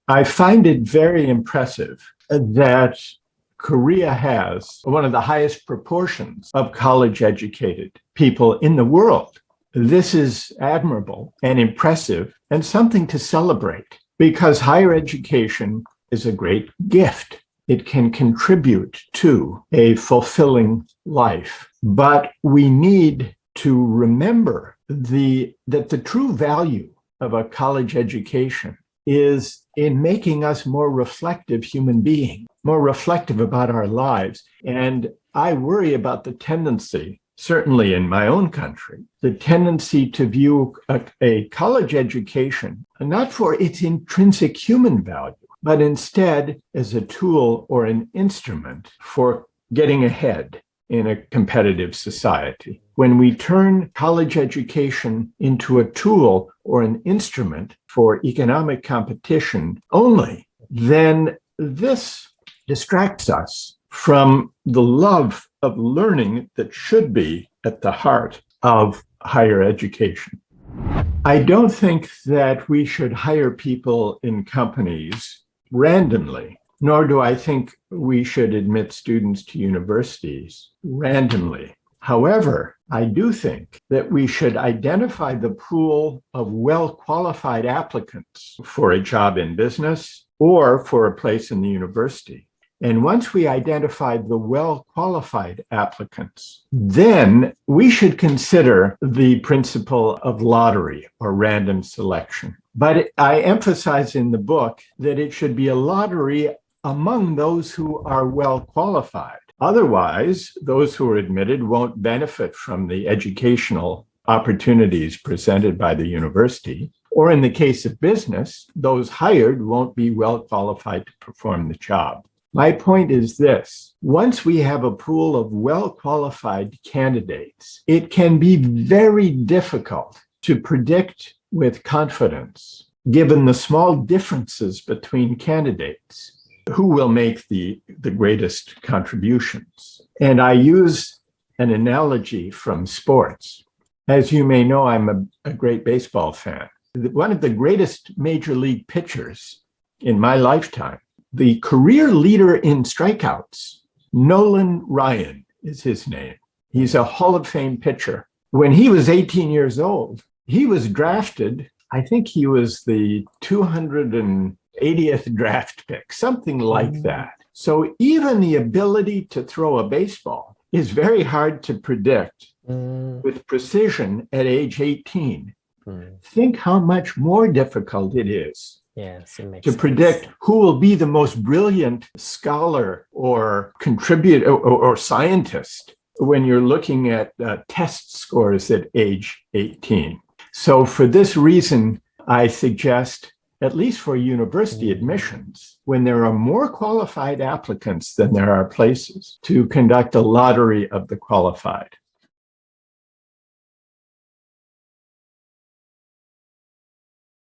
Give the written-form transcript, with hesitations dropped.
I find it very impressive that Korea has one of the highest proportions of college-educated people in the world. This is admirable and impressive and something to celebrate because higher education is a great gift. It can contribute to a fulfilling life. But we need to remember that the true value of a college education is in making us more reflective human beings, more reflective about our lives. And I worry about the tendency, certainly in my own country, the tendency to view a college education not for its intrinsic human value, but instead as a tool or an instrument for getting ahead in a competitive society. When we turn college education into a tool or an instrument for economic competition only, then this distracts us from the love of learning that should be at the heart of higher education. I don't think that we should hire people in companies randomly, nor do I think we should admit students to universities randomly. However, I do think that we should identify the pool of well-qualified applicants for a job in business or for a place in the university. And once we identify the well-qualified applicants, then we should consider the principle of lottery or random selection. But I emphasize in the book that it should be a lottery among those who are well-qualified. Otherwise, those who are admitted won't benefit from the educational opportunities presented by the university. Or in the case of business, those hired won't be well-qualified to perform the job. My point is this: once we have a pool of well-qualified candidates, it can be very difficult to predict with confidence, given the small differences between candidates, who will make the greatest contributions. And I use an analogy from sports. As you may know, I'm a great baseball fan. One of the greatest major league pitchers in my lifetime, the career leader in strikeouts, Nolan Ryan is his name. He's a Hall of Fame pitcher. When he was 18 years old, he was drafted, I think he was the 280th draft pick, something like that. So even the ability to throw a baseball is very hard to predict with precision at age 18. Think how much more difficult it is to predict who will be the most brilliant scholar or contributor or scientist when you're looking at test scores at age 18. So for this reason, I suggest, at least for university admissions, when there are more qualified applicants than there are places, to conduct a lottery of the qualified.